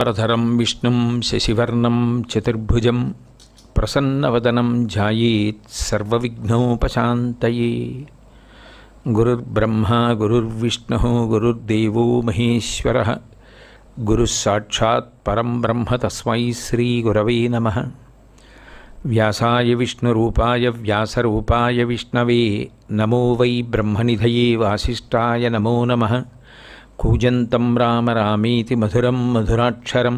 వరధరం విష్ణుం శశివర్ణం చతుర్భుజం ప్రసన్నవదనం ధ్యాయేత్ సర్వవిఘ్నోపశాంతయే. గురుర్బ్రహ్మా గురుర్విష్ణుః గురుర్దేవో మహేశ్వరః గురుః సాక్షాత్ పరం బ్రహ్మ తస్మై శ్రీ గురవే నమః. వ్యాసాయ విష్ణురూపాయ వ్యాసరూపాయ విష్ణవే నమో వై బ్రహ్మనిధయే వాసిష్ఠాయ నమో నమః. కూజంతం రామ రామేతి మధురం మధురాక్షరం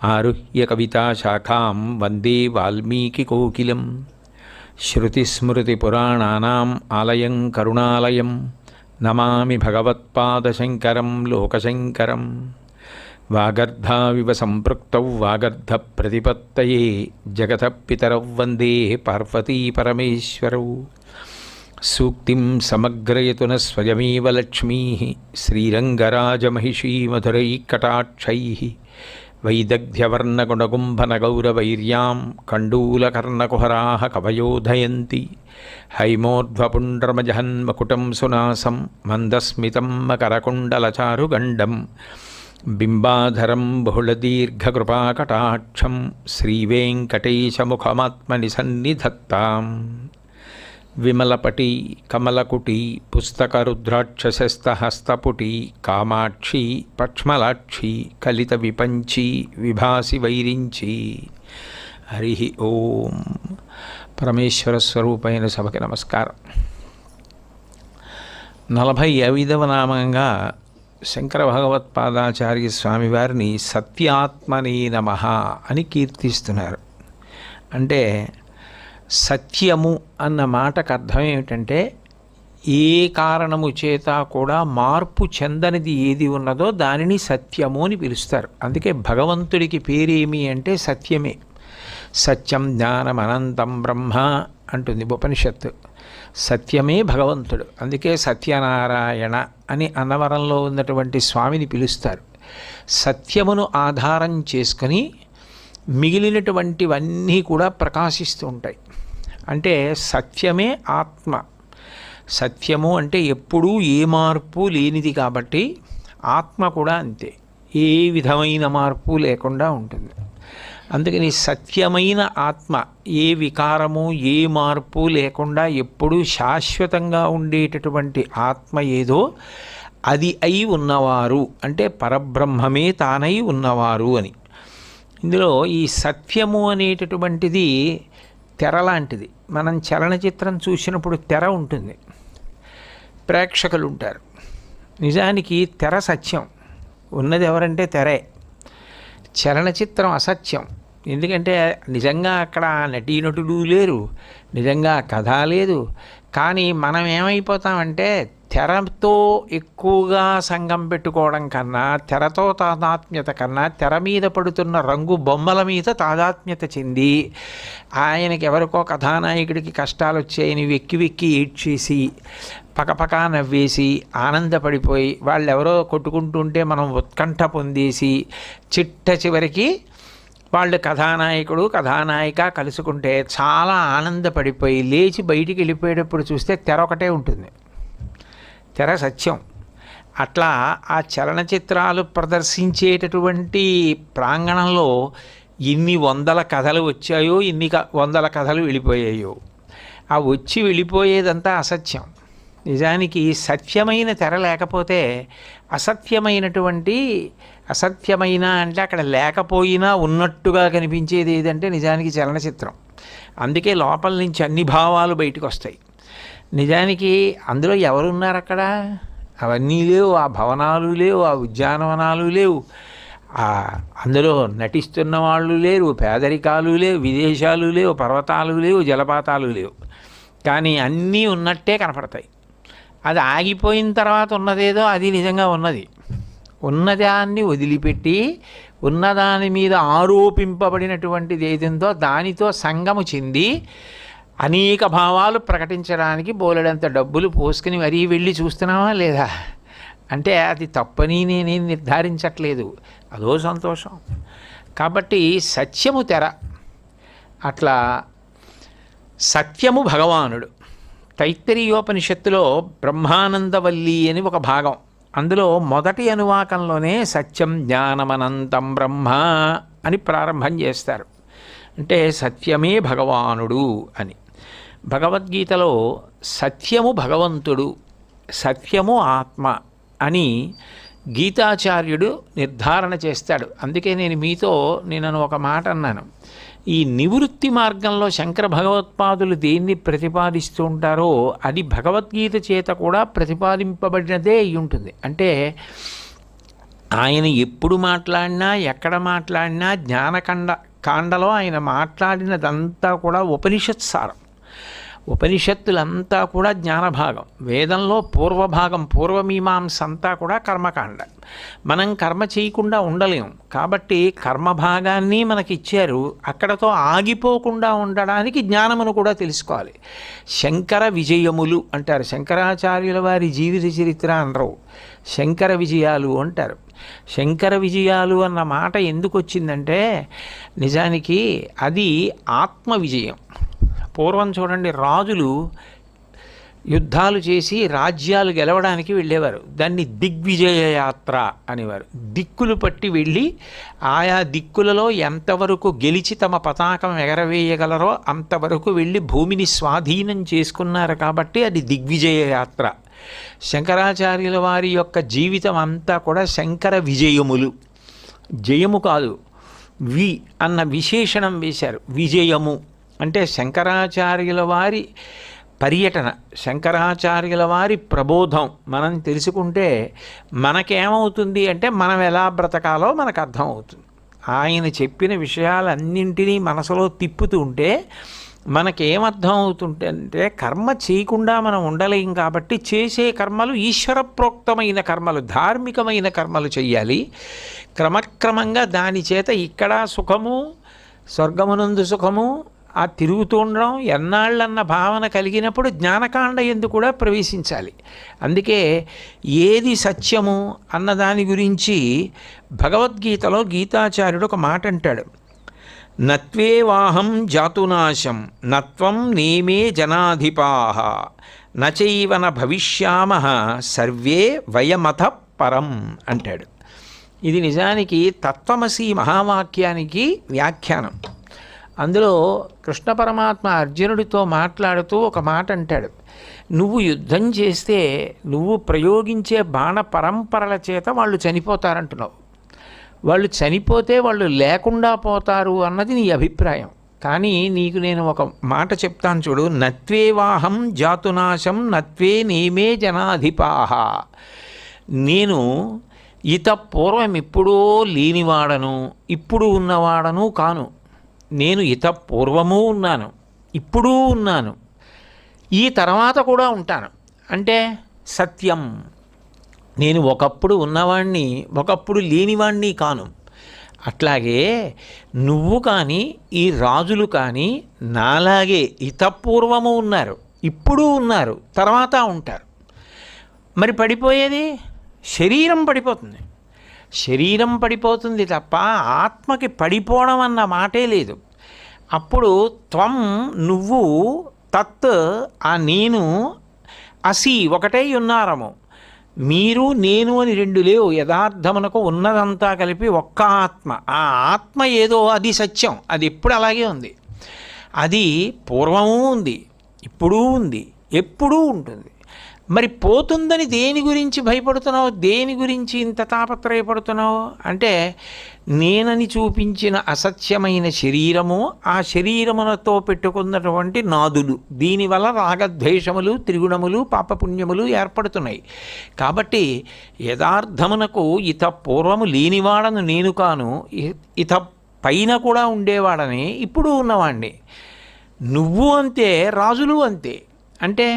ఆరుహ్య కవితాశాఖాం వందే వాల్మీకికోకిలం. శ్రుతిస్మృతిపురాణానాం ఆలయం కరుణాలయం నమామి భగవత్పాదశంకరం లోకశంకరం. వాగర్ధావివ సంపృక్తౌ వాగర్ధప్రతిపత్తయే జగతః పితరౌ వందే పార్వతీ పరమేశ్వరౌ. సూక్తిం సమగ్రయతు న స్వయమేవ లక్ష్మీ శ్రీరంగరాజమహిషీ మధురైకటాక్షైః. వైదగ్ధ్యవర్ణగుణగుంభనగౌరవైర్యాం కండూలకర్ణకుహరాः కవయోధయంతి. హైమోర్ధ్వపుండ్రమజహన్మకుటం సునాసం మందస్మితం మకరకుండలచారుగండం. బింబాధరం బహుళదీర్ఘకృపాకటాక్షం శ్రీవేంకటేశముఖమాత్మని సన్నిధత్తాం. విమలపటి కమలకుటి పుస్తకరుద్రాక్షసస్తహస్తపుటి కామాక్షి పక్ష్మలాక్షి కలిత విపంచి విభాసి వైరించి. హరి ఓం. పరమేశ్వర స్వరూపైన సభకి నమస్కారం. 45వ నామంగా శంకర భగవత్పాదాచార్య స్వామివారిని సత్యాత్మనే నమః అని కీర్తిస్తున్నారు. అంటే సత్యము అన్న మాటకు అర్థం ఏమిటంటే ఏ కారణము చేత కూడా మార్పు చెందనిది ఏది ఉన్నదో దానిని సత్యము అని పిలుస్తారు. అందుకే భగవంతుడికి పేరేమి అంటే సత్యమే. సత్యం జ్ఞానం అనంతం బ్రహ్మ అంటుంది ఉపనిషత్తు. సత్యమే భగవంతుడు. అందుకే సత్యనారాయణ అని అన్నవరంలో ఉన్నటువంటి స్వామిని పిలుస్తారు. సత్యమును ఆధారం చేసుకొని మిగిలినటువంటివన్నీ కూడా ప్రకాశిస్తూ ఉంటాయి. అంటే సత్యమే ఆత్మ. సత్యము అంటే ఎప్పుడూ ఏ మార్పు లేనిది కాబట్టి ఆత్మ కూడా అంతే, ఏ విధమైన మార్పు లేకుండా ఉంటుంది. అందుకని సత్యమైన ఆత్మ ఏ వికారము ఏ మార్పు లేకుండా ఎప్పుడూ శాశ్వతంగా ఉండేటటువంటి ఆత్మ ఏదో అది అయి ఉన్నవారు అంటే పరబ్రహ్మమే తానై ఉన్నవారు అని. ఇందులో ఈ సత్యము అనేటటువంటిది తెర లాంటిది. మనం చలనచిత్రం చూసినప్పుడు తెర ఉంటుంది, ప్రేక్షకులు ఉంటారు. నిజానికి తెర సత్యం, ఉన్నది ఎవరంటే తెరే. చలనచిత్రం అసత్యం. ఎందుకంటే నిజంగా అక్కడ నటీనటులు లేరు, నిజంగా కథ లేదు. కానీ మనం ఏమైపోతామంటే తెరతో ఎక్కువగా సంగం పెట్టుకోవడం కన్నా, తెరతో తాదాత్మ్యత కన్నా తెర మీద పడుతున్న రంగు బొమ్మల మీద తాదాత్మ్యత చెంది ఆయనకి ఎవరికో కథానాయకుడికి కష్టాలు వచ్చాయని వెక్కి వెక్కి ఏడ్చేసి పకపకా నవ్వేసి ఆనందపడిపోయి వాళ్ళెవరో కొట్టుకుంటుంటే మనం ఉత్కంఠ పొందేసి చిట్ట చివరికి వాళ్ళు కథానాయకుడు కథానాయిక కలుసుకుంటే చాలా ఆనందపడిపోయి లేచి బయటికి వెళ్ళిపోయేటప్పుడు చూస్తే తెర ఒకటే ఉంటుంది. తెర సత్యం. అట్లా ఆ చలనచిత్రాలు ప్రదర్శించేటటువంటి ప్రాంగణంలో ఎన్ని వందల కథలు వచ్చాయో ఎన్ని వందల కథలు వెళ్ళిపోయాయో. ఆ వచ్చి వెళ్ళిపోయేదంతా అసత్యం. నిజానికి సత్యమైన తెర లేకపోతే అసత్యమైన అంటే అక్కడ లేకపోయినా ఉన్నట్టుగా కనిపించేది ఏదంటే నిజానికి చలనచిత్రం. అందుకే లోపల నుంచి అన్ని భావాలు బయటకు వస్తాయి. నిజానికి అందులో ఎవరున్నారు అక్కడ? అవన్నీ లేవు, ఆ భవనాలు లేవు, ఆ ఉద్యానవనాలు లేవు, అందులో నటిస్తున్న వాళ్ళు లేరు, పేదరికాలు లేవు, విదేశాలు లేవు, పర్వతాలు లేవు, జలపాతాలు లేవు. కానీ అన్నీ ఉన్నట్టే కనపడతాయి. అది ఆగిపోయిన తర్వాత ఉన్నదేదో అది నిజంగా ఉన్నది. ఉన్నదాన్ని వదిలిపెట్టి ఉన్నదాని మీద ఆరోపింపబడినటువంటిది ఏదిందో దానితో సంగము చెంది అనేక భావాలు ప్రకటించడానికి బోలెడంత డబ్బులు పోసుకుని మరీ వెళ్ళి చూస్తున్నావా లేదా అంటే అది తప్పని నేనేం నిర్ధారించట్లేదు, అదో సంతోషం. కాబట్టి సత్యము తెర. అట్లా సత్యము భగవానుడు. తైత్తరీయోపనిషత్తులో బ్రహ్మానందవల్లి అని ఒక భాగం అందులో మొదటి అనువాకంలోనే సత్యం జ్ఞానమనంతం బ్రహ్మ అని ప్రారంభం చేస్తారు. అంటే సత్యమే భగవానుడు అని. భగవద్గీతలో సత్యము భగవంతుడు, సత్యము ఆత్మ అని గీతాచార్యుడు నిర్ధారణ చేస్తాడు. అందుకే నేను ఒక మాట అన్నాను. ఈ నివృత్తి మార్గంలో శంకర భగవత్పాదులు దేన్ని ప్రతిపాదిస్తూ ఉంటారో అది భగవద్గీత చేత కూడా ప్రతిపాదింపబడినదే అయి ఉంటుంది. అంటే ఆయన ఎప్పుడు మాట్లాడినా, ఎక్కడ మాట్లాడినా కాండలో ఆయన మాట్లాడినదంతా కూడా ఉపనిషత్ సారం. ఉపనిషత్తులంతా కూడా జ్ఞానభాగం. వేదంలో పూర్వభాగం, పూర్వమీమాంస అంతా కూడా కర్మకాండ. మనం కర్మ చేయకుండా ఉండలేం కాబట్టి కర్మభాగాన్ని మనకిచ్చారు. అక్కడతో ఆగిపోకుండా ఉండడానికి జ్ఞానమును కూడా తెలుసుకోవాలి. శంకర విజయములు అంటారు. శంకరాచార్యుల వారి జీవిత చరిత్ర అనరు, శంకర విజయాలు అంటారు. శంకర విజయాలు అన్న మాట ఎందుకు వచ్చిందంటే నిజానికి అది ఆత్మ విజయం. పూర్వం చూడండి, రాజులు యుద్ధాలు చేసి రాజ్యాలు గెలవడానికి వెళ్ళేవారు. దాన్ని దిగ్విజయ యాత్ర అనేవారు. దిక్కులు పట్టి వెళ్ళి ఆయా దిక్కులలో ఎంతవరకు గెలిచి తమ పతాకం ఎగరవేయగలరో అంతవరకు వెళ్ళి భూమిని స్వాధీనం చేసుకున్నారు కాబట్టి అది దిగ్విజయ యాత్ర. శంకరాచార్యుల వారి యొక్క జీవితం అంతా కూడా శంకర విజయములు. జయము కాదు, వి అన్న విశేషణం వేశారు. విజయము అంటే శంకరాచార్యుల వారి పర్యటన, శంకరాచార్యుల వారి ప్రబోధం మనం తెలుసుకుంటే మనకేమవుతుంది అంటే మనం ఎలా బ్రతకాలో మనకు అర్థమవుతుంది. ఆయన చెప్పిన విషయాలన్నింటినీ మనసులో తిప్పుతూ ఉంటే మనకేమర్థం అవుతుంటే కర్మ చేయకుండా మనం ఉండలేం కాబట్టి చేసే కర్మలు ఈశ్వర ప్రోక్తమైన కర్మలు, ధార్మికమైన కర్మలు చెయ్యాలి. క్రమక్రమంగా దాని చేత ఇక్కడ సుఖము, స్వర్గమునందు సుఖము, ఆ తిరుగుతూ ఉండడం ఎన్నాళ్ళన్న భావన కలిగినప్పుడు జ్ఞానకాండ ఎందు కూడా ప్రవేశించాలి. అందుకే ఏది సత్యము అన్నదాని గురించి భగవద్గీతలో గీతాచార్యుడు ఒక మాట అంటాడు. నత్వేవాహం జాతునాశం నత్వం నేమే జనాధిపాః నచైవన భవిష్యామః సర్వే వయమథ పరం అంటాడు. ఇది నిజానికి తత్వమసి మహావాక్యానికి వ్యాఖ్యానం. అందులో కృష్ణ పరమాత్మ అర్జునుడితో మాట్లాడుతూ ఒక మాట అంటాడు. నువ్వు యుద్ధం చేస్తే నువ్వు ప్రయోగించే బాణ పరంపరల చేత వాళ్ళు చనిపోతారంటున్నావు. వాళ్ళు చనిపోతే వాళ్ళు లేకుండా పోతారు అన్నది నీ అభిప్రాయం. కానీ నీకు నేను ఒక మాట చెప్తాను చూడు. నత్వేవాహం జాతునాశం నత్వే నేమే జనాధిపాః. నేను పూర్వం ఎప్పుడో లేనివాడను, ఇప్పుడు ఉన్నవాడను కాను. నేను పూర్వము ఉన్నాను, ఇప్పుడు ఉన్నాను, ఈ తర్వాత కూడా ఉంటాను. అంటే సత్యం. నేను ఒకప్పుడు ఉన్నవాణ్ణి, ఒకప్పుడు లేనివాణ్ణి కాను. అట్లాగే నువ్వు కానీ ఈ రాజులు కానీ నాలాగే ఇతపూర్వము ఉన్నారు, ఇప్పుడు ఉన్నారు, తర్వాత ఉంటారు. మరి పడిపోయేది శరీరం పడిపోతుంది. శరీరం పడిపోతుంది తప్ప ఆత్మకి పడిపోవడం అన్న మాటే లేదు. అప్పుడు త్వం నువ్వు, తత్ ఆ నేను, అసి ఒకటై ఉన్నారము. మీరు నేను అని రెండు లేవు. యథార్థమునకు ఉన్నదంతా కలిపి ఒక్క ఆత్మ. ఆ ఆత్మ ఏదో అది సత్యం. అది ఎప్పుడు అలాగే ఉంది. అది పూర్వము ఉంది, ఇప్పుడు ఉంది, ఎప్పుడూ ఉంటుంది. మరి పోతుందని దేని గురించి భయపడుతున్నావు? దేని గురించి ఇంత తాపత్రయపడుతున్నావు? అంటే నేనని చూపించిన అసత్యమైన శరీరము, ఆ శరీరములతో పెట్టుకున్నటువంటి నాదులు, దీనివల్ల రాగద్వేషములు, త్రిగుణములు, పాపపుణ్యములు ఏర్పడుతున్నాయి. కాబట్టి యథార్థమునకు పూర్వము లేనివాడను నేను కాను, పైన కూడా ఉండేవాడని ఇప్పుడు ఉన్నవాణ్ణి. నువ్వు అంతే, రాజులు అంతే. అంటే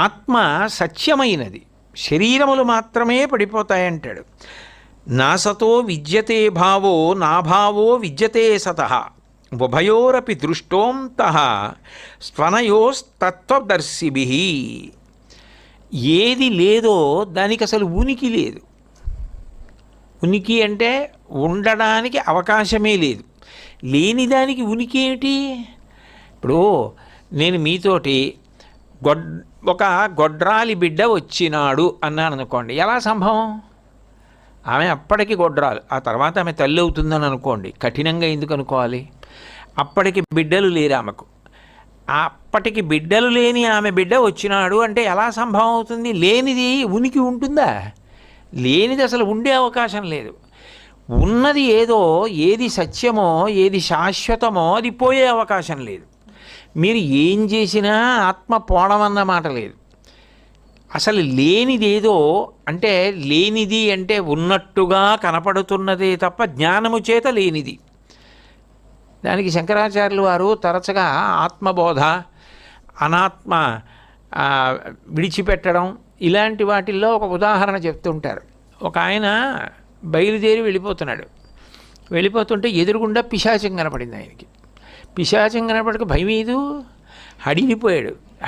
ఆత్మ సత్యమైనది, శరీరములు మాత్రమే పడిపోతాయంటాడు. నాసతో విద్యతే భావో నాభావో విద్యతే సతః ఉభయోరపి దృష్టోంతః స్వనయోస్తత్వదర్శిభిః. ఏది లేదో దానికి అసలు ఉనికి లేదు. ఉనికి అంటే ఉండడానికి అవకాశమే లేదు. లేని దానికి ఉనికి ఏమిటి? ఇప్పుడు నేను మీతోటి ఒక గొడ్రాలి బిడ్డ వచ్చినాడు అన్నాను అనుకోండి, ఎలా సంభవం? ఆమె అప్పటికి గొడ్రాలు, ఆ తర్వాత ఆమె తల్లి అవుతుందని అనుకోండి, కఠినంగా ఎందుకు అనుకోవాలి? అప్పటికి బిడ్డలు లేరు ఆమెకు, అప్పటికి బిడ్డలు లేని ఆమె బిడ్డ వచ్చినాడు అంటే ఎలా సంభవం అవుతుంది? లేనిది ఉనికి ఉంటుందా? లేనిది అసలు ఉండే అవకాశం లేదు. ఉన్నది ఏదో, ఏది సత్యమో ఏది శాశ్వతమో అది పోయే అవకాశం లేదు. మీరు ఏం చేసినా ఆత్మ పోవడం మాట లేదు. అసలు లేనిదేదో అంటే, లేనిది అంటే ఉన్నట్టుగా కనపడుతున్నదే తప్ప జ్ఞానము చేత లేనిది. దానికి శంకరాచార్యులు వారు తరచుగా ఆత్మబోధ, అనాత్మ విడిచిపెట్టడం ఇలాంటి వాటిల్లో ఒక ఉదాహరణ చెప్తుంటారు. ఒక ఆయన బయలుదేరి వెళ్ళిపోతుంటే ఎదురుగుండా పిశాచం కనపడింది ఆయనకి. పిశాచం కనపడక భయమేదు,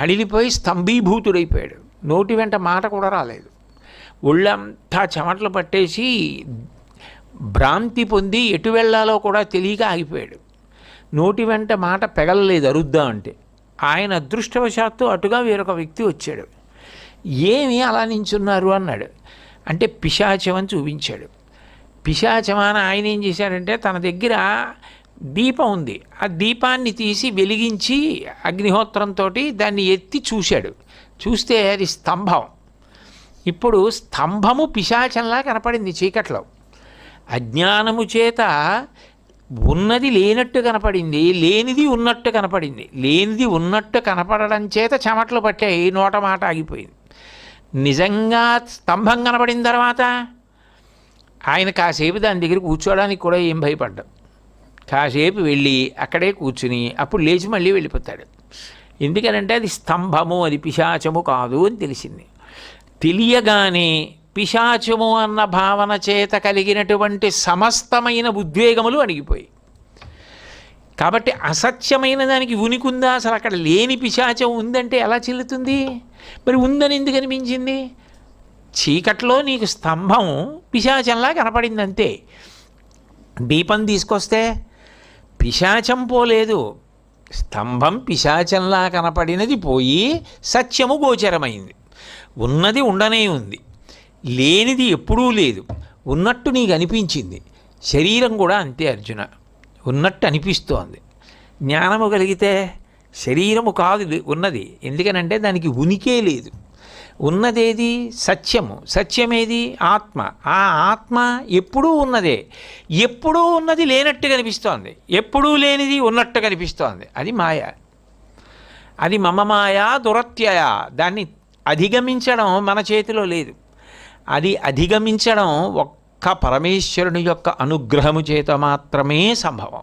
హడిలిపోయి స్తంభీభూతుడైపోయాడు. నోటి వెంట మాట కూడా రాలేదు. ఒళ్ళంతా చెమటలు పట్టేసి భ్రాంతి పొంది ఎటు వెళ్ళాలో కూడా తెలియక ఆగిపోయాడు. నోటి వెంట మాట పెగలలేదు అరుద్దా అంటే. ఆయన అదృష్టవశాత్తు అటుగా వేరొక వ్యక్తి వచ్చాడు. ఏమి అలా నించున్నారు అన్నాడు. అంటే పిశాచం అని చూపించాడు. పిశాచమాన ఆయన ఏం చేశాడంటే, తన దగ్గర దీపం ఉంది, ఆ దీపాన్ని తీసి వెలిగించి అగ్నిహోత్రంతో దాన్ని ఎత్తి చూశాడు. చూస్తే అది స్తంభం. ఇప్పుడు స్తంభము పిశాచంలా కనపడింది చీకట్లో. అజ్ఞానము చేత ఉన్నది లేనట్టు కనపడింది, లేనిది ఉన్నట్టు కనపడింది. లేనిది ఉన్నట్టు కనపడడం చేత చెమటలు పట్టాయి, నోట మాట ఆగిపోయింది. నిజంగా స్తంభం కనపడిన తర్వాత ఆయన కాసేపు దాని దగ్గర కూర్చోవడానికి కూడా ఏం భయపడ్డాం. కాసేపు వెళ్ళి అక్కడే కూర్చుని అప్పుడు లేచి మళ్ళీ వెళ్ళిపోతాడు. ఎందుకనంటే అది స్తంభము, అది పిశాచము కాదు అని తెలిసింది. తెలియగానే పిశాచము అన్న భావన చేత కలిగినటువంటి సమస్తమైన ఉద్వేగములు అణిగిపోయి, కాబట్టి అసత్యమైన దానికి ఉనికుందా? అసలు అక్కడ లేని పిశాచం ఉందంటే ఎలా చెల్లుతుంది? మరి ఉందని ఎందుకు అనిపించింది? చీకట్లో నీకు స్తంభం పిశాచంలా కనపడింది అంతే. దీపం తీసుకొస్తే పిశాచం పోలేదు, స్తంభం పిశాచంలా కనపడినది పోయి సత్యము గోచరమైంది. ఉన్నది ఉండనే ఉంది, లేనిది ఎప్పుడూ లేదు, ఉన్నట్టు నీకు అనిపించింది. శరీరం కూడా అంతే అర్జున, ఉన్నట్టు అనిపిస్తోంది. జ్ఞానము కలిగితే శరీరము కాదు ఉన్నది, ఎందుకనంటే దానికి ఉనికే లేదు. ఉన్నదేది? సత్యము. సత్యమేది? ఆత్మ. ఆ ఆత్మ ఎప్పుడూ ఉన్నదే. ఎప్పుడూ ఉన్నది లేనట్టు కనిపిస్తోంది, ఎప్పుడూ లేనిది ఉన్నట్టు కనిపిస్తోంది. అది మాయ. అది మమ మాయ దురత్యయ. దాన్ని అధిగమించడం మన చేతిలో లేదు. అది అధిగమించడం ఒక్క పరమేశ్వరుని యొక్క అనుగ్రహము చేత మాత్రమే సంభవం.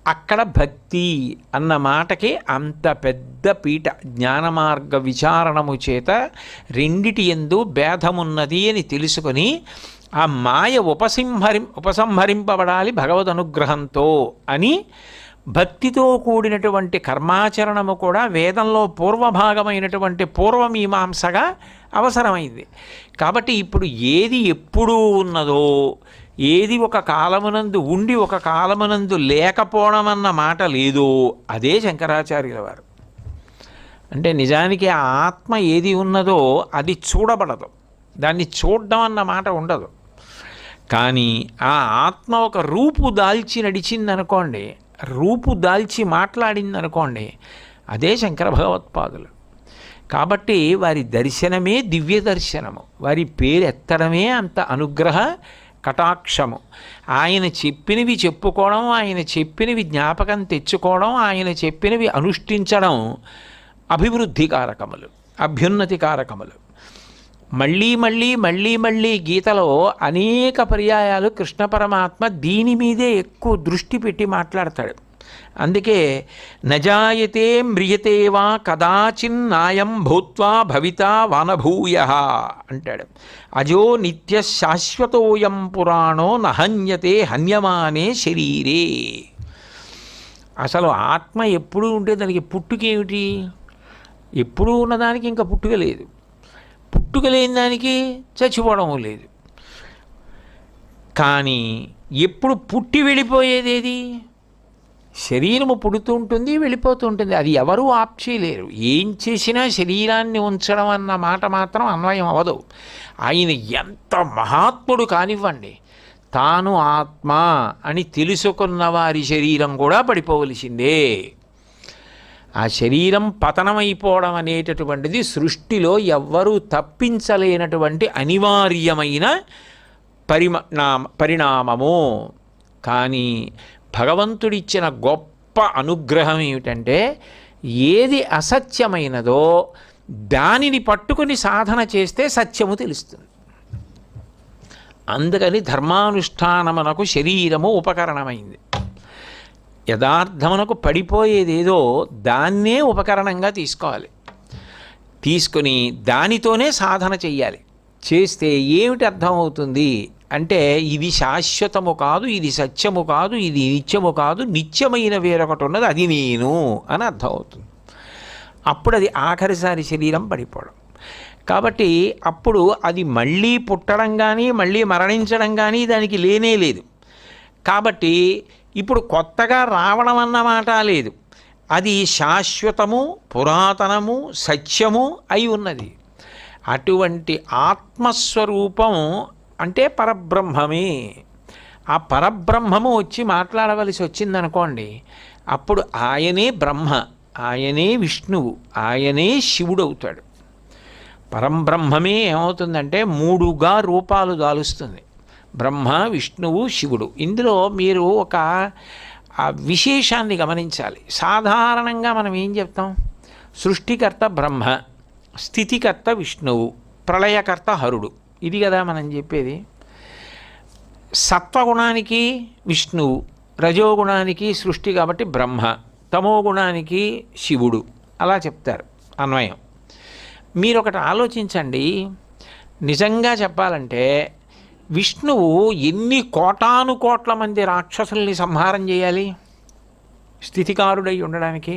అక్కడ భక్తి అన్న మాటకి అంత పెద్ద పీట. జ్ఞానమార్గ విచారణము చేత రెండిటి యందు భేదమున్నది అని తెలుసుకొని ఆ మాయ ఉపసంహరింపబడాలి భగవద్ అనుగ్రహంతో అని భక్తితో కూడినటువంటి కర్మాచరణము కూడా వేదంలో పూర్వభాగమైనటువంటి పూర్వమీమాంసగా అవసరమైంది. కాబట్టి ఇప్పుడు ఏది ఎప్పుడూ ఉన్నదో, ఏది ఒక కాలమునందు ఉండి ఒక కాలమునందు లేకపోవడం అన్న మాట లేదో అదే శంకరాచార్యుల వారు. అంటే నిజానికి ఆ ఆత్మ ఏది ఉన్నదో అది చూడబడదు, దాన్ని చూడడం అన్న మాట ఉండదు. కానీ ఆ ఆత్మ ఒక రూపు దాల్చి నడిచిందనుకోండి, రూపు దాల్చి మాట్లాడిందనుకోండి, అదే శంకర భగవత్పాదులు. కాబట్టి వారి దర్శనమే దివ్య దర్శనము, వారి పేరు ఎత్తడమే అంత అనుగ్రహ కటాక్షము. ఆయన చెప్పినవి చెప్పుకోవడం, ఆయన చెప్పినవి జ్ఞాపకం తెచ్చుకోవడం, ఆయన చెప్పినవి అనుష్ఠించడం అభివృద్ధి కారకములు, అభ్యున్నతి కారకములు. మళ్ళీ మళ్ళీ మళ్ళీ మళ్ళీ గీతలో అనేక పర్యాయాలు కృష్ణ పరమాత్మ దీని మీదే ఎక్కువ దృష్టి పెట్టి మాట్లాడతాడు. అందుకే నజాయతే మ్రియతే వా కదాచిన్నాయం భూత్వా భవితా వానభూయః అంటాడు. అజో నిత్య శాశ్వతోయం పురాణో నహన్యతే హన్యమానే శరీరే. అసలు ఆత్మ ఎప్పుడూ ఉంటే దానికి పుట్టుకేమిటి? ఎప్పుడూ ఉన్నదానికి ఇంకా పుట్టుక లేదు, పుట్టుక లేని దానికి చచ్చిపోవడం లేదు. కానీ ఎప్పుడు పుట్టి వెళ్ళిపోయేది ఏది? శరీరము పుడుతూ ఉంటుంది, వెళ్ళిపోతూ ఉంటుంది. అది ఎవరూ ఆప్ చేయలేరు. ఏం చేసినా శరీరాన్ని ఉంచడం అన్న మాట మాత్రం అన్వయం అవ్వదు. ఆయన ఎంత మహాత్ముడు కానివ్వండి, తాను ఆత్మ అని తెలుసుకున్న వారి శరీరం కూడా పడిపోవలసిందే. ఆ శరీరం పతనమైపోవడం అనేటటువంటిది సృష్టిలో ఎవ్వరూ తప్పించలేనటువంటి అనివార్యమైన పరిణామము. కానీ భగవంతుడిచ్చిన గొప్ప అనుగ్రహం ఏమిటంటే, ఏది అసత్యమైనదో దానిని పట్టుకుని సాధన చేస్తే సత్యము తెలుస్తుంది. అందుకని ధర్మానుష్ఠానమునకు శరీరము ఉపకరణమైంది. యథార్థమునకు పడిపోయేదేదో దాన్నే ఉపకరణంగా తీసుకోవాలి. తీసుకుని దానితోనే సాధన చెయ్యాలి. చేస్తే ఏమిటి అర్థమవుతుంది అంటే, ఇది శాశ్వతము కాదు, ఇది సత్యము కాదు, ఇది నిత్యము కాదు, నిత్యమైన వేరొకటి ఉన్నది, అది నేను అని అర్థమవుతుంది. అప్పుడు అది ఆఖరిసారి శరీరం పడిపోవడం. కాబట్టి అప్పుడు అది మళ్ళీ పుట్టడం కానీ మళ్ళీ మరణించడం కానీ దానికి లేనే లేదు. కాబట్టి ఇప్పుడు కొత్తగా రావడం అన్నమాట లేదు. అది శాశ్వతము, పురాతనము, సత్యము అయి ఉన్నది. అటువంటి ఆత్మస్వరూపం అంటే పరబ్రహ్మమే. ఆ పరబ్రహ్మము వచ్చి మాట్లాడవలసి వచ్చిందనుకోండి, అప్పుడు ఆయనే బ్రహ్మ, ఆయనే విష్ణువు, ఆయనే శివుడు అవుతాడు. పరంబ్రహ్మమే ఏమవుతుందంటే మూడుగా రూపాలు దాలుస్తుంది. బ్రహ్మ, విష్ణువు, శివుడు. ఇందులో మీరు ఒక విశేషాన్ని గమనించాలి. సాధారణంగా మనం ఏం చెప్తాం? సృష్టికర్త బ్రహ్మ, స్థితికర్త విష్ణువు, ప్రళయకర్త హరుడు. ఇది కదా మనం చెప్పేది. సత్వగుణానికి విష్ణువు, రజోగుణానికి సృష్టి కాబట్టి బ్రహ్మ, తమోగుణానికి శివుడు, అలా చెప్తారు అన్వయం. మీరు ఒకటి ఆలోచించండి. నిజంగా చెప్పాలంటే విష్ణువు ఎన్ని కోటాను కోట్ల మంది రాక్షసుల్ని సంహారం చేయాలి స్థితికారుడై ఉండడానికి?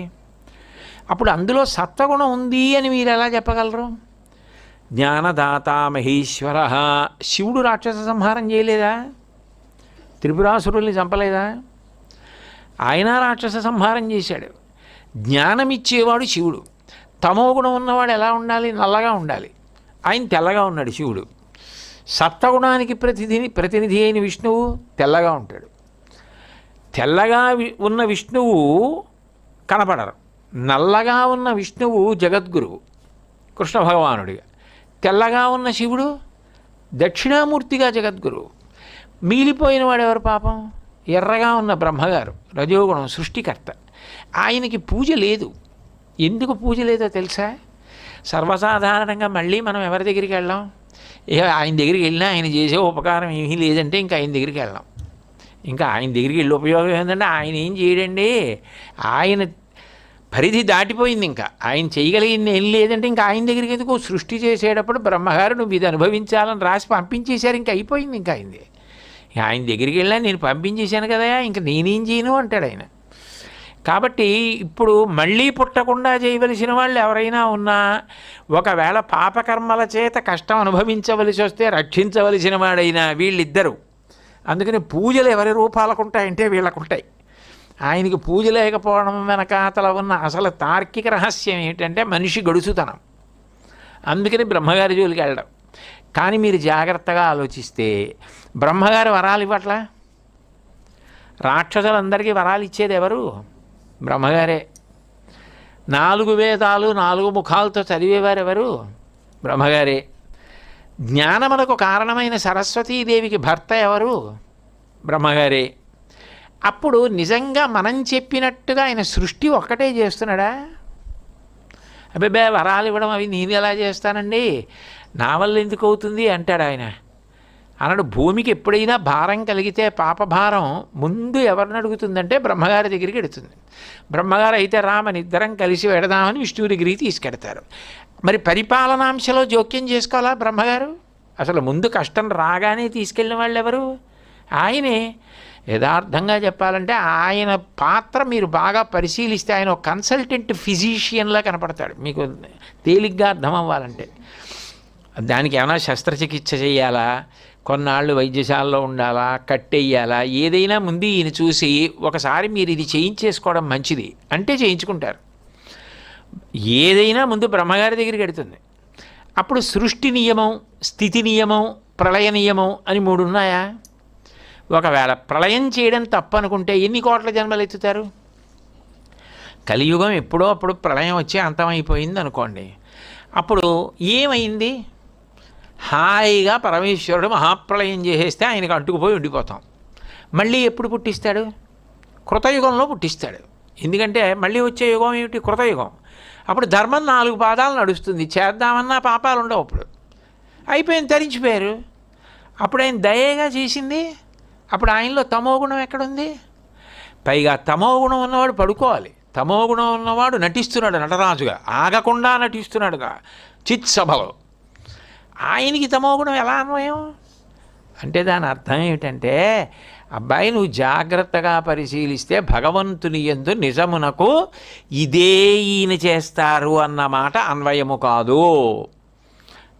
అప్పుడు అందులో సత్వగుణం ఉంది అని మీరు ఎలా చెప్పగలరు? జ్ఞానదాత మహేశ్వర, శివుడు రాక్షస సంహారం చేయలేదా? త్రిపురాసురుల్ని చంపలేదా? ఆయన రాక్షస సంహారం చేశాడు. జ్ఞానమిచ్చేవాడు శివుడు. తమోగుణం ఉన్నవాడు ఎలా ఉండాలి? నల్లగా ఉండాలి. ఆయన తెల్లగా ఉన్నాడు శివుడు. సత్వగుణానికి ప్రతినిధి అయిన విష్ణువు తెల్లగా ఉంటాడు. తెల్లగా ఉన్న విష్ణువు కనపడరు. నల్లగా ఉన్న విష్ణువు జగద్గురువు కృష్ణ భగవానుడిగా, తెల్లగా ఉన్న శివుడు దక్షిణామూర్తిగా జగద్గురువు. మిగిలిపోయిన వాడు ఎవరు పాపం? ఎర్రగా ఉన్న బ్రహ్మగారు, రజోగుణం, సృష్టికర్త. ఆయనకి పూజ లేదు. ఎందుకు పూజ లేదో తెలుసా? సర్వసాధారణంగా మళ్ళీ మనం ఎవరి దగ్గరికి వెళ్ళాం? ఆయన దగ్గరికి వెళ్ళినా ఆయన చేసే ఉపకారం ఏమీ లేదంటే ఇంకా ఆయన దగ్గరికి వెళ్ళాం. ఇంకా ఆయన దగ్గరికి వెళ్ళి ఉపయోగం ఏంటంటే ఆయన ఏం చేయడండి, ఆయన పరిధి దాటిపోయింది. ఇంకా ఆయన చేయగలిగింది ఏం లేదంటే ఇంకా ఆయన దగ్గరికి ఎందుకు? సృష్టి చేసేటప్పుడు బ్రహ్మగారు నువ్వు ఇది అనుభవించాలని రాసి పంపించేశారు, ఇంకా అయిపోయింది. ఇంకా అయింది. ఆయన దగ్గరికి వెళ్ళా నేను పంపించేశాను కదా, ఇంకా నేనేం చేయను అంటాడు ఆయన. కాబట్టి ఇప్పుడు మళ్ళీ పుట్టకుండా చేయవలసిన వాళ్ళు ఎవరైనా ఉన్నా, ఒకవేళ పాపకర్మల చేత కష్టం అనుభవించవలసి వస్తే రక్షించవలసిన వాడైనా వీళ్ళిద్దరూ. అందుకని పూజలు ఎవరి రూపాలకు ఉంటాయంటే వీళ్ళకుంటాయి. ఆయనకి పూజ లేకపోవడం వెనకాతల ఉన్న అసలు తార్కిక రహస్యం ఏంటంటే మనిషి గడుసుతనం. అందుకని బ్రహ్మగారి జోలికి వెళ్ళడం. కానీ మీరు జాగ్రత్తగా ఆలోచిస్తే బ్రహ్మగారు వరాలు ఇవ్వట్లా. రాక్షసులందరికీ వరాలు ఇచ్చేది ఎవరు? బ్రహ్మగారే. 4 వేదాలు 4 ముఖాలతో చదివేవారు ఎవరు? బ్రహ్మగారే. జ్ఞానమునకు కారణమైన సరస్వతీదేవికి భర్త ఎవరు? బ్రహ్మగారే. అప్పుడు నిజంగా మనం చెప్పినట్టుగా ఆయన సృష్టి ఒక్కటే చేస్తున్నాడా? అబ్బాయి వరాలు ఇవ్వడం అవి నేను ఎలా చేస్తానండి, నా వల్ల ఎందుకు అవుతుంది అంటాడు ఆయన. అన్నాడు. భూమికి ఎప్పుడైనా భారం కలిగితే పాపభారం ముందు ఎవరిని అడుగుతుందంటే బ్రహ్మగారి దగ్గరికి వెడుతుంది. బ్రహ్మగారు అయితే రామని ఇద్దరం కలిసి వెడదామని విష్ణువు దగ్గరికి తీసుకెడతారు. మరి పరిపాలనాంశలో జోక్యం చేసుకోవాలా బ్రహ్మగారు? అసలు ముందు కష్టం రాగానే తీసుకెళ్ళిన వాళ్ళు ఎవరు? ఆయనే. యథార్థంగా చెప్పాలంటే ఆయన పాత్ర మీరు బాగా పరిశీలిస్తే ఆయన ఒక కన్సల్టెంట్ ఫిజీషియన్లా కనపడతాడు. మీకు తేలిగ్గా అర్థం అవ్వాలంటే దానికి ఏమైనా శస్త్రచికిత్స చేయాలా, కొన్నాళ్ళు వైద్యశాలలో ఉండాలా, కట్టెయ్యాలా, ఏదైనా ముందు ఈయన చూసి ఒకసారి మీరు ఇది చేయించేసుకోవడం మంచిది అంటే చేయించుకుంటారు. ఏదైనా ముందు బ్రహ్మగారి దగ్గరికి వెడుతుంది. అప్పుడు సృష్టి నియమం, స్థితి నియమం, ప్రళయ నియమం అని 3 ఉన్నాయా? ఒకవేళ ప్రళయం చేయడం తప్పనుకుంటే ఎన్ని కోట్ల జన్మలు ఎత్తుతారు? కలియుగం ఎప్పుడో అప్పుడు ప్రళయం వచ్చి అంతమైపోయింది అనుకోండి. అప్పుడు ఏమైంది? హాయిగా పరమేశ్వరుడు మహాప్రళయం చేసేస్తే ఆయనకు అంటుకుపోయి ఉండిపోతాం. మళ్ళీ ఎప్పుడు పుట్టిస్తాడు? కృతయుగంలో పుట్టిస్తాడు. ఎందుకంటే మళ్ళీ వచ్చే యుగం ఏమిటి? కృతయుగం. అప్పుడు ధర్మం 4 పాదాలు నడుస్తుంది. చేద్దామన్నా పాపాలు ఉండవు. అప్పుడు అయిపోయింది, తరించిపోయారు. అప్పుడు ఆయన దయగా చేసింది. అప్పుడు ఆయనలో తమోగుణం ఎక్కడుంది? పైగా తమోగుణం ఉన్నవాడు పడుకోవాలి. తమోగుణం ఉన్నవాడు నటిస్తున్నాడు నటరాజుగా, ఆగకుండా నటిస్తున్నాడుగా చిత్సభలో. ఆయనకి తమోగుణం ఎలా అన్వయం అంటే దాని అర్థం ఏమిటంటే, అబ్బాయి నువ్వు జాగ్రత్తగా పరిశీలిస్తే భగవంతుని యందు నిజమునకు ఇదే ఈయన చేస్తారు అన్నమాట అన్వయము కాదు.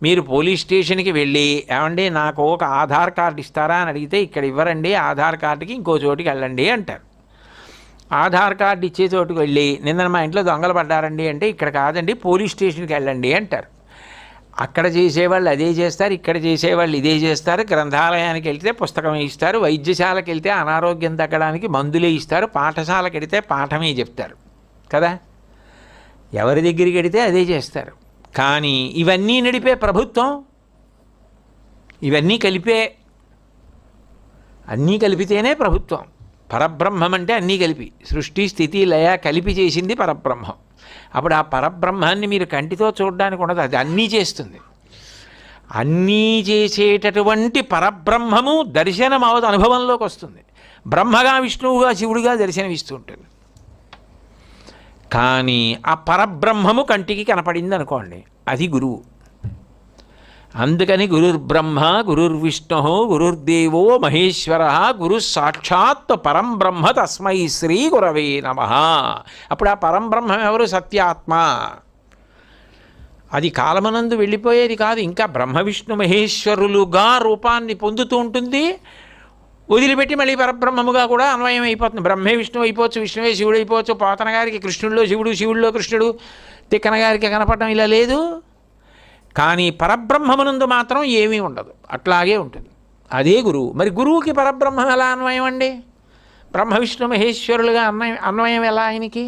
మీరు పోలీస్ స్టేషన్కి వెళ్ళి ఏమండి నాకు ఒక ఆధార్ కార్డు ఇస్తారా అని అడిగితే ఇక్కడ ఇవ్వరండి, ఆధార్ కార్డుకి ఇంకో చోటుకి వెళ్ళండి అంటారు. ఆధార్ కార్డు ఇచ్చే చోటుకు వెళ్ళి నిన్న మా ఇంట్లో దొంగలు పడ్డారండి అంటే ఇక్కడ కాదండి పోలీస్ స్టేషన్కి వెళ్ళండి అంటారు. అక్కడ చేసేవాళ్ళు అదే చేస్తారు, ఇక్కడ చేసేవాళ్ళు ఇదే చేస్తారు. గ్రంథాలయానికి వెళ్తే పుస్తకం ఇస్తారు, వైద్యశాలకు వెళ్తే అనారోగ్యం తగ్గడానికి మందులే ఇస్తారు, పాఠశాలకు వెడితే పాఠమే చెప్తారు కదా. ఎవరి దగ్గరికి వెడితే అదే చేస్తారు. కానీ ఇవన్నీ నడిపే ప్రభుత్వం, ఇవన్నీ అన్నీ కలిపితేనే ప్రభుత్వం. పరబ్రహ్మం అంటే అన్నీ కలిపి, సృష్టి స్థితి లయ కలిపి చేసింది పరబ్రహ్మం. అప్పుడు ఆ పరబ్రహ్మాన్ని మీరు కంటితో చూడడానికి ఉండదు, అది అన్నీ చేస్తుంది. అన్నీ చేసేటటువంటి పరబ్రహ్మము దర్శనం అవదు, అనుభవంలోకి వస్తుంది. బ్రహ్మగా విష్ణువుగా శివుడిగా దర్శనమిస్తూ ఉంటుంది. కానీ ఆ పరబ్రహ్మము కంటికి కనపడింది అనుకోండి, అది గురువు. అందుకని గురుర్బ్రహ్మ గురుర్విష్ణు గురుర్దేవో మహేశ్వర గురు సాక్షాత్ పరం బ్రహ్మ తస్మై శ్రీ గురవే నమః. అప్పుడు ఆ పరంబ్రహ్మం ఎవరు? సత్యాత్మ. అది కాలమనందు వెళ్ళిపోయేది కాదు, ఇంకా బ్రహ్మ విష్ణు మహేశ్వరులుగా రూపాన్ని పొందుతూ ఉంటుంది. వదిలిపెట్టి మళ్ళీ పరబ్రహ్మముగా కూడా అన్వయం అయిపోతుంది. బ్రహ్మే విష్ణువు అయిపోవచ్చు, విష్ణువే శివుడు అయిపోవచ్చు. పోతన గారికి కృష్ణుడిలో శివుడు, శివుడిలో కృష్ణుడు, తిక్కన గారికి కనపడటం ఇలా లేదు. కానీ పరబ్రహ్మమునందు మాత్రం ఏమీ ఉండదు, అట్లాగే ఉంటుంది. అదే గురువు. మరి గురువుకి పరబ్రహ్మం ఎలా అన్వయం అండి? బ్రహ్మ విష్ణు మహేశ్వరులుగా అన్వయం ఎలా ఆయనకి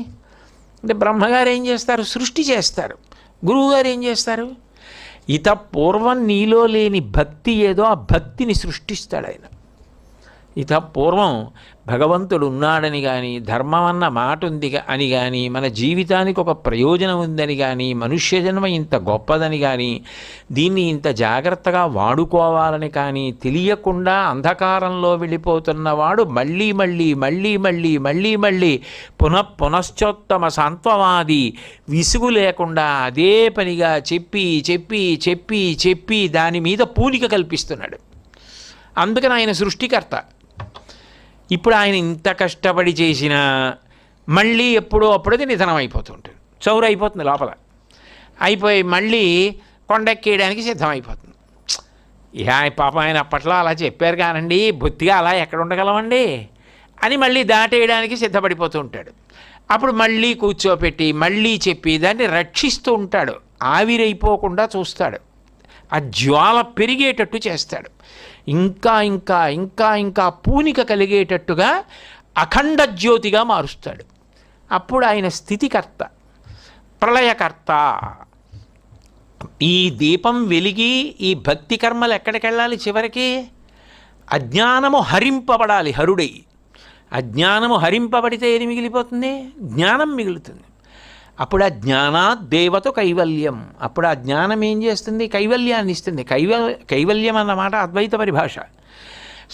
అంటే? బ్రహ్మగారు ఏం చేస్తారు? సృష్టి చేస్తారు. గురువుగారు ఏం చేస్తారు? ఇత పూర్వం నీలో లేని భక్తి ఏదో ఆ భక్తిని సృష్టిస్తాడు ఆయన. ఇత పూర్వం భగవంతుడు ఉన్నాడని కానీ, ధర్మం అన్న మాట ఉంది అని కానీ, మన జీవితానికి ఒక ప్రయోజనం ఉందని కానీ, మనుష్య జన్మ ఇంత గొప్పదని కానీ, దీన్ని ఇంత జాగ్రత్తగా వాడుకోవాలని కానీ తెలియకుండా అంధకారంలో వెళ్ళిపోతున్నవాడు మళ్ళీ మళ్ళీ మళ్ళీ మళ్ళీ మళ్ళీ మళ్ళీ పునశ్చోత్తమ సాంత్వవాది విసుగు లేకుండా అదే పనిగా చెప్పి చెప్పి చెప్పి చెప్పి దాని మీద పూనిక కల్పిస్తున్నాడు. అందుకని ఆయన సృష్టికర్త. ఇప్పుడు ఆయన ఇంత కష్టపడి చేసినా మళ్ళీ ఎప్పుడో అప్పుడది నిధనం అయిపోతుంటుంది, చౌరు అయిపోతుంది లోపల. అయిపోయి మళ్ళీ కొండెక్కేయడానికి సిద్ధమైపోతుంది. ఇక పాపం ఆయన అప్పట్లో అలా చెప్పారు కానండి, బొత్తిగా అలా ఎక్కడ ఉండగలమండి అని మళ్ళీ దాటేయడానికి సిద్ధపడిపోతూ ఉంటాడు. అప్పుడు మళ్ళీ కూర్చోపెట్టి మళ్ళీ చెప్పి దాన్ని రక్షిస్తూ ఉంటాడు. ఆవిరైపోకుండా చూస్తాడు, ఆ జ్వాల పెరిగేటట్టు చేస్తాడు. ఇంకా ఇంకా ఇంకా ఇంకా పూనిక కలిగేటట్టుగా అఖండ జ్యోతిగా మారుస్తాడు. అప్పుడు ఆయన స్థితికర్త, ప్రళయకర్త. ఈ దీపం వెలిగి ఈ భక్తి కర్మలు ఎక్కడికి వెళ్ళాలి? చివరికి అజ్ఞానము హరింపబడాలి, హరుడై. అజ్ఞానము హరింపబడితే ఏది మిగిలిపోతుంది? జ్ఞానం మిగులుతుంది. అప్పుడు ఆ జ్ఞానాత్ దేవత కైవల్యం. అప్పుడు ఆ జ్ఞానం ఏం చేస్తుంది? కైవల్యాన్ని ఇస్తుంది. కైవల్యం అన్నమాట అద్వైత పరిభాష.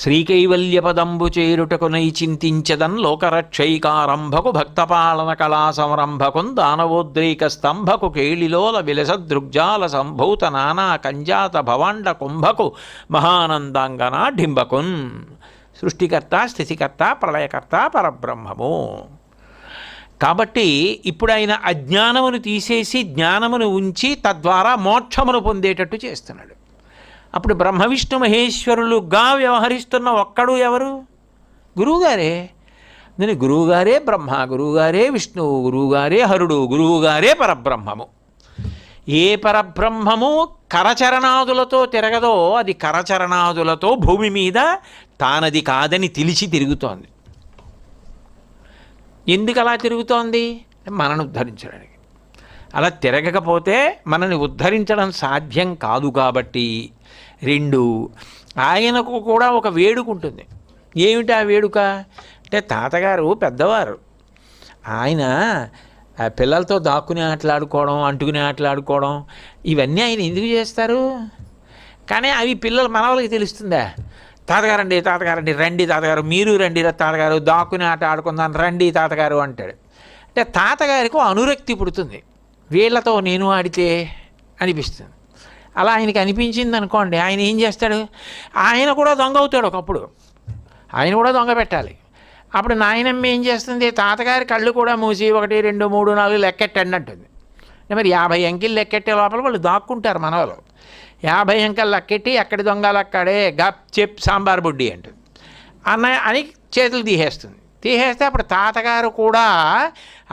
శ్రీకైవల్య పదంబు చేరుటకు నై చింతించదన్ లోకరక్షైకారంభకు భక్తపాలన కళా సంరంభకున్ దానవోద్రేక స్తంభకు కేళిలోల విలసదృగ్జాల సంభూత నానా కంజాత భవాండ కుంభకు మహానందాంగనా డింబకున్. సృష్టికర్త, స్థితికర్త, ప్రళయకర్త పరబ్రహ్మము. కాబట్టి ఇప్పుడు ఆయన అజ్ఞానమును తీసేసి జ్ఞానమును ఉంచి తద్వారా మోక్షమును పొందేటట్టు చేస్తున్నాడు. అప్పుడు బ్రహ్మ విష్ణు మహేశ్వరులుగా వ్యవహరిస్తున్న ఒక్కడు ఎవరు? గురువుగారే. నేను గురువుగారే బ్రహ్మ, గురువుగారే విష్ణువు, గురువుగారే హరుడు, గురువుగారే పరబ్రహ్మము. ఏ పరబ్రహ్మము కరచరణాదులతో తిరగదో అది కరచరణాదులతో భూమి మీద తానది కాదని తెలిసి తిరుగుతోంది. ఎందుకు అలా తిరుగుతోంది? మనను ఉద్ధరించడానికి. అలా తిరగకపోతే మనని ఉద్ధరించడం సాధ్యం కాదు. కాబట్టి రెండు, ఆయనకు కూడా ఒక వేడుక ఉంటుంది. ఏమిటి ఆ వేడుక అంటే, తాతగారు పెద్దవారు, ఆయన పిల్లలతో దాక్కుని ఆటలాడుకోవడం, అంటుకుని ఆటలాడుకోవడం, ఇవన్నీ ఆయన ఎందుకు చేస్తారు? కానీ అవి పిల్లలు మనవలకి తెలుస్తుందా? తాతగారండి, తాతగారండి, రండి తాతగారు, మీరు రండి తాతగారు, దాక్కుని ఆట ఆడుకుందాం రండి తాతగారు అంటాడు. అంటే తాతగారికి అనురక్తి పుడుతుంది, వీళ్ళతో నేను ఆడితే అనిపిస్తుంది. అలా ఆయనకి అనిపించింది అనుకోండి, ఆయన ఏం చేస్తాడు? ఆయన కూడా దొంగ అవుతాడు. ఒకప్పుడు ఆయన కూడా దొంగ పెట్టాలి. అప్పుడు నాయనమ్మ ఏం చేస్తుంది? తాతగారి కళ్ళు కూడా మూసి 1 2 3 4 లెక్కెట్టండి అంటుంది. మరి 50 అంకెలు లెక్కెట్టే లోపల వాళ్ళు దాక్కుంటారు మనవలు. 50 అంకెలు లెక్కెట్టి ఎక్కడి దొంగలు అక్కడే గప్ చెప్ సాంబార్ బుడ్డి అంటుంది అని చేతులు తీసేస్తే అప్పుడు తాతగారు కూడా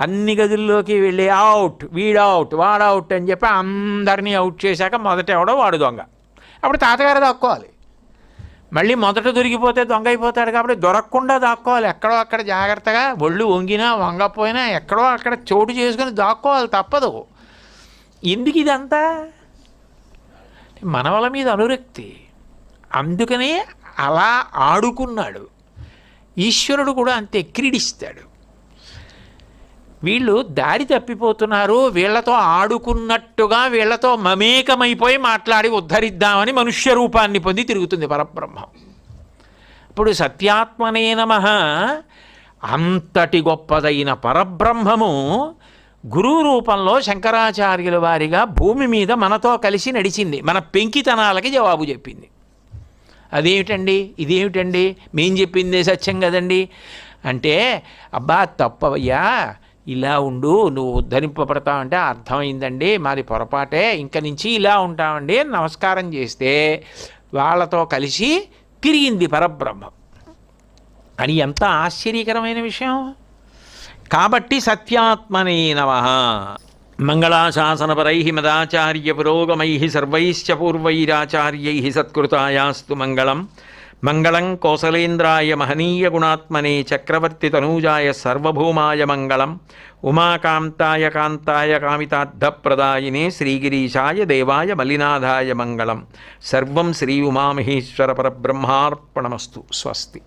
అన్ని గదుల్లోకి వెళ్ళి అవుట్, వీడౌట్, వాడౌట్ అని చెప్పి అందరినీ అవుట్ చేశాక మొదట ఎవడో వాడు దొంగ. అప్పుడు తాతగారు దాక్కోవాలి. మళ్ళీ మొదట దొరికిపోతే దొంగ అయిపోతాడు. కాబట్టి దొరకకుండా దాక్కోవాలి. ఎక్కడో అక్కడ జాగ్రత్తగా, ఒళ్ళు వంగినా వంగపోయినా ఎక్కడో అక్కడ చోటు చేసుకుని దాక్కోవాలి, తప్పదు. ఎందుకు ఇదంతా? మనవల మీద అనురక్తి. అందుకనే అలా ఆడుకున్నాడు. ఈశ్వరుడు కూడా అంతే క్రీడిస్తాడు. వీళ్ళు దారి తప్పిపోతున్నారు, వీళ్లతో ఆడుకున్నట్టుగా వీళ్లతో మమేకమైపోయి మాట్లాడి ఉద్ధరిద్దామని మనుష్య రూపాన్ని పొంది తిరుగుతుంది పరబ్రహ్మం. ఇప్పుడు సత్యాత్మనే నమః అంతటి గొప్పదైన పరబ్రహ్మము గురువు రూపంలో శంకరాచార్యుల వారిగా భూమి మీద మనతో కలిసి నడిచింది. మన పెంకితనాలకి జవాబు చెప్పింది. అదేమిటండి, ఇదేమిటండి, మేం చెప్పిందే సత్యం కదండి అంటే, అబ్బా తప్పయ్యా, ఇలా ఉండు, నువ్వు ఉద్ధరింపబడతావంటే అర్థమైందండి, మాది పొరపాటే, ఇంక నుంచి ఇలా ఉంటామండి అని నమస్కారం చేస్తే వాళ్ళతో కలిసి తిరిగింది పరబ్రహ్మం. అని ఎంత ఆశ్చర్యకరమైన విషయం. కాబట్టి సత్యాత్మనే నమః. మంగళాశాసనపరై మదాచార్య పురోగమై సర్వైశ్చ పూర్వైరాచార్యై సత్కృతాయాస్తు మంగళం. మంగళం కోసలేంద్రాయ మహనీయ గుణాత్మనే చక్రవర్తి తనూజాయ సర్వభౌమాయ మంగళం. ఉమాకాంతాయ కాంతాయ కామితార్థప్రదాయినే శ్రీగిరీశాయ దేవాయ మలినాథాయ మంగళం. సర్వం శ్రీ ఉమామహేశ్వర పరబ్రహ్మార్పణమస్తు. స్వస్తి.